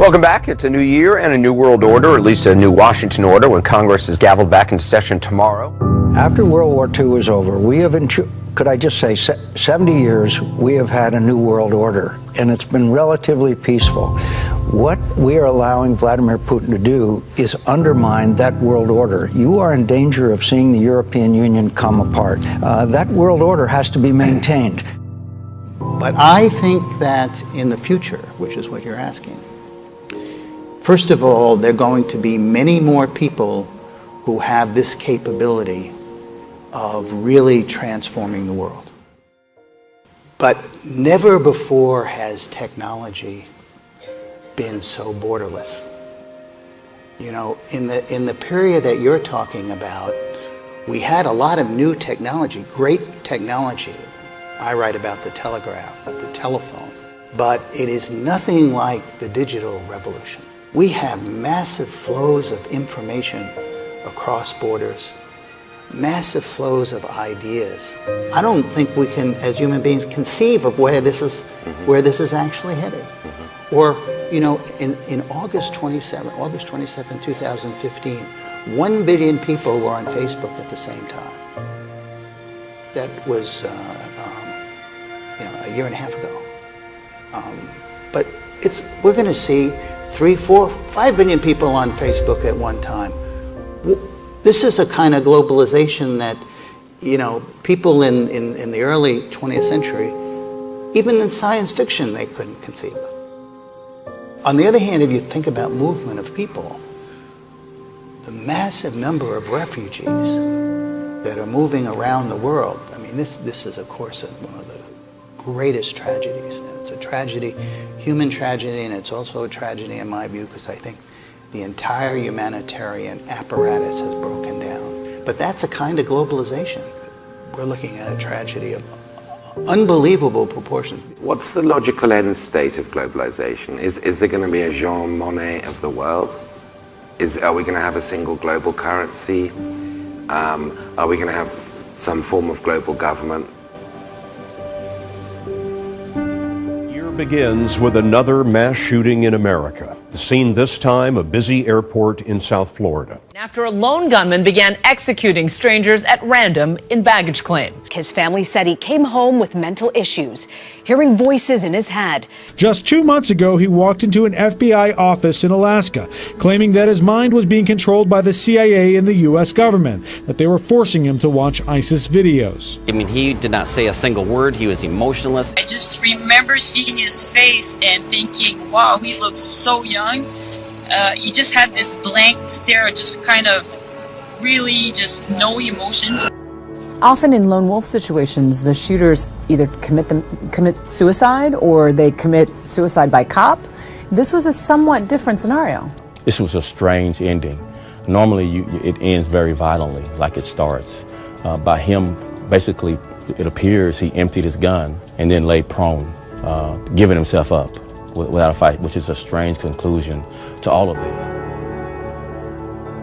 Welcome back. It's a new year and a new world order, or at least a new Washington order, when Congress is gavelled back into session tomorrow. After World War II was over, we have, could I just say, 70 years, we have had a new world order, and it's been relatively peaceful. What we are allowing Vladimir Putin to do is undermine that world order. You are in danger of seeing the European Union come apart. That world order has to be maintained. But I think that in the future, which is what you're asking, first of all, there are going to be many more people who have this capability of really transforming the world. But never before has technology been so borderless. You know, in the period that you're talking about, we had a lot of new technology, great technology. I write about the telegraph, but the telephone. But it is nothing like the digital revolution. We have massive flows of information across borders, massive flows of ideas. I don't think we can, as human beings, conceive of where this is actually headed. Or, you know, in August 27, 2015, 1 billion people were on Facebook at the same time. That was, a year and a half ago. But we're going to see 3, 4, 5 billion people on Facebook at one time. This is a kind of globalization that, you know, people in the early 20th century, even in science fiction, they couldn't conceive of. On the other hand, if you think about movement of people, the massive number of refugees that are moving around the world, I mean, this is, of course, one of the greatest tragedies. It's a tragedy, human tragedy, and it's also a tragedy in my view, because I think the entire humanitarian apparatus has broken down. But that's a kind of globalization. We're looking at a tragedy of unbelievable proportions. What's the logical end state of globalization? Is there going to be a Jean Monnet of the world? Are we going to have a single global currency? Are we going to have some form of global government? Begins with another mass shooting in America. The scene this time, a busy airport in South Florida. After a lone gunman began executing strangers at random in baggage claim. His family said he came home with mental issues, hearing voices in his head. Just 2 months ago, he walked into an FBI office in Alaska, claiming that his mind was being controlled by the CIA and the U.S. government, that they were forcing him to watch ISIS videos. I mean, he did not say a single word. He was emotionless. I just remember seeing his face and thinking, wow, he looks so young. He just had this blank stare, just kind of really just no emotions. Often in lone wolf situations, the shooters either commit suicide or they commit suicide by cop. This was a somewhat different scenario. This was a strange ending. Normally it ends very violently, like it starts. By him, basically, it appears he emptied his gun and then lay prone, giving himself up without a fight, which is a strange conclusion to all of this.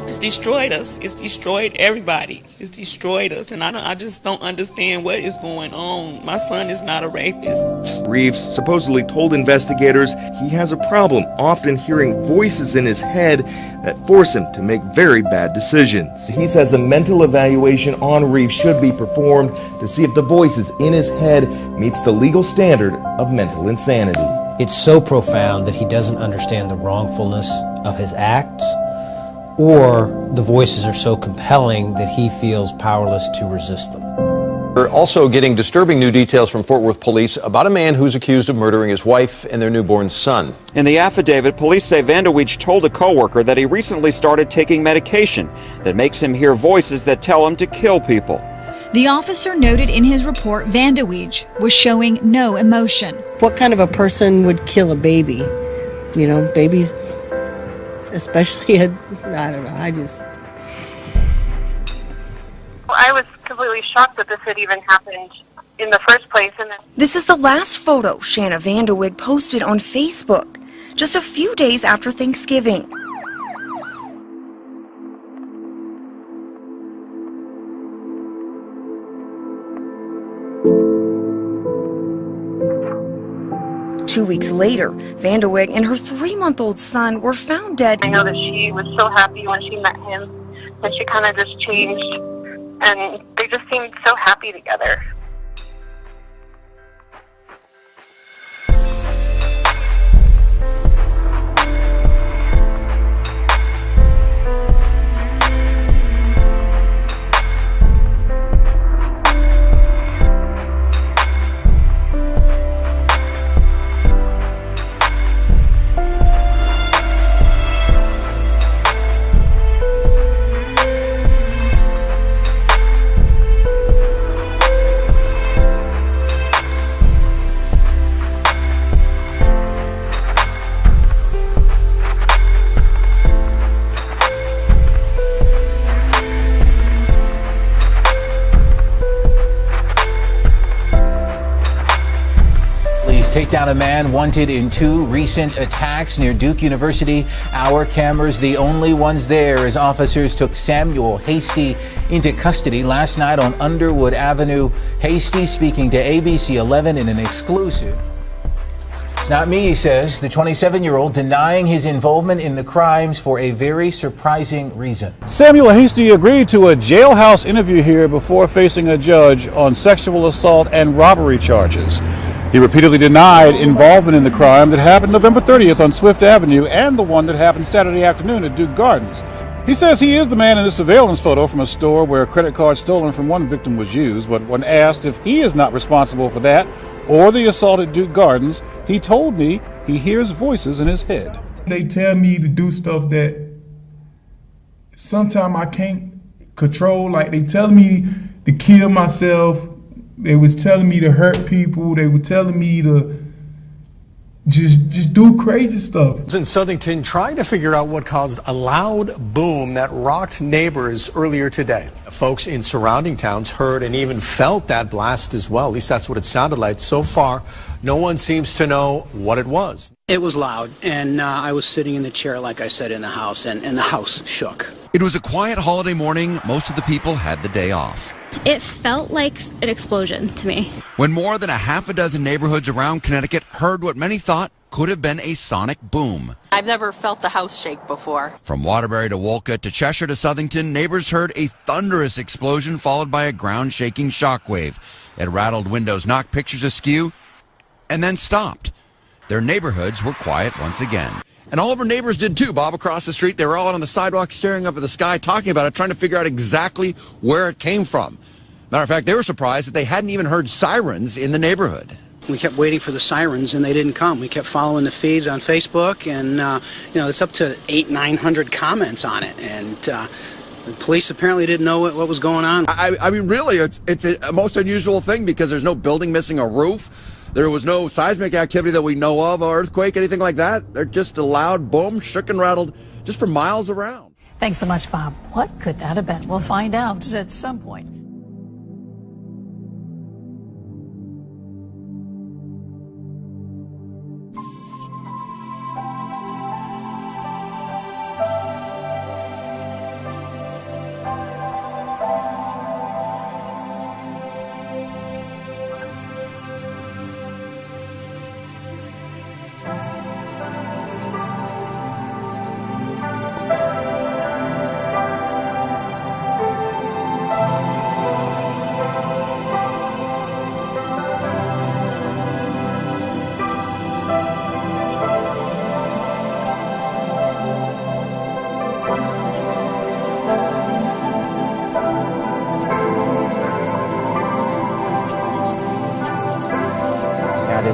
It's destroyed us. It's destroyed everybody. It's destroyed us, and I just don't understand what is going on. My son is not a rapist. Reeves supposedly told investigators he has a problem often hearing voices in his head that force him to make very bad decisions. He says a mental evaluation on Reeves should be performed to see if the voices in his head meets the legal standard of mental insanity. It's so profound that he doesn't understand the wrongfulness of his acts, or the voices are so compelling that he feels powerless to resist them. We're also getting disturbing new details from Fort Worth police about a man who's accused of murdering his wife and their newborn son. In the affidavit, police say Vanderweech told a coworker that he recently started taking medication that makes him hear voices that tell him to kill people. The officer noted in his report Vanderweech was showing no emotion. What kind of a person would kill a baby? You know, babies, especially, I don't know, I was completely shocked that this had even happened in the first place. This is the last photo Shanna Vanderwig posted on Facebook, just a few days after Thanksgiving. 2 weeks later, Vandeweghe and her 3-month-old son were found dead. I know that she was so happy when she met him, and she kind of just changed, and they just seemed so happy together. Take down a man wanted in 2 recent attacks near Duke University. Our cameras, the only ones there, as officers took Samuel Hasty into custody last night on Underwood Avenue. Hasty speaking to ABC 11 in an exclusive. It's not me, he says, the 27-year-old denying his involvement in the crimes for a very surprising reason. Samuel Hasty agreed to a jailhouse interview here before facing a judge on sexual assault and robbery charges. He repeatedly denied involvement in the crime that happened November 30th on Swift Avenue and the one that happened Saturday afternoon at Duke Gardens. He says he is the man in the surveillance photo from a store where a credit card stolen from one victim was used, but when asked if he is not responsible for that or the assault at Duke Gardens, he told me he hears voices in his head. They tell me to do stuff that sometimes I can't control, like they tell me to kill myself. They was telling me to hurt people. They were telling me to just do crazy stuff. In Southington, trying to figure out what caused a loud boom that rocked neighbors earlier today. Folks in surrounding towns heard and even felt that blast as well. At least that's what it sounded like. So far, no one seems to know what it was. It was loud, and I was sitting in the chair, like I said, in the house, and the house shook. It was a quiet holiday morning. Most of the people had the day off. It felt like an explosion to me. When more than a half a dozen neighborhoods around Connecticut heard what many thought could have been a sonic boom. I've never felt the house shake before. From Waterbury to Wolcott to Cheshire to Southington, neighbors heard a thunderous explosion followed by a ground-shaking shockwave. It rattled windows, knocked pictures askew, and then stopped. Their neighborhoods were quiet once again. And all of our neighbors did too, Bob, across the street. They were all out on the sidewalk staring up at the sky, talking about it, trying to figure out exactly where it came from. Matter of fact, they were surprised that they hadn't even heard sirens in the neighborhood. We kept waiting for the sirens, and they didn't come. We kept following the feeds on Facebook, and, it's up to 800-900 comments on it. And the police apparently didn't know what was going on. I mean, really, it's a most unusual thing because there's no building missing a roof. There was no seismic activity that we know of, or earthquake, anything like that. They're just a loud boom, shook and rattled just for miles around. Thanks so much, Bob. What could that have been? We'll find out at some point.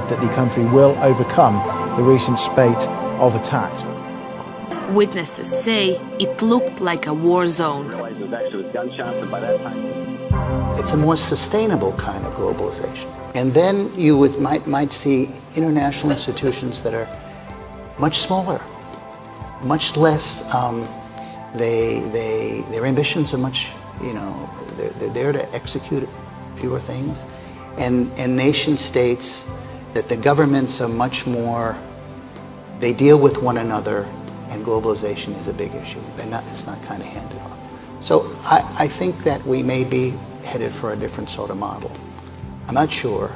That the country will overcome the recent spate of attacks. Witnesses say it looked like a war zone. It's a more sustainable kind of globalization. And then you might see international institutions that are much smaller, much less, their ambitions are much, they're there to execute fewer things. And nation states that the governments are much more, they deal with one another, and globalization is a big issue. It's not kind of handed off. So I think that we may be headed for a different sort of model. I'm not sure,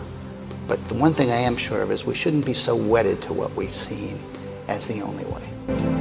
But the one thing I am sure of is we shouldn't be so wedded to what we've seen as the only way.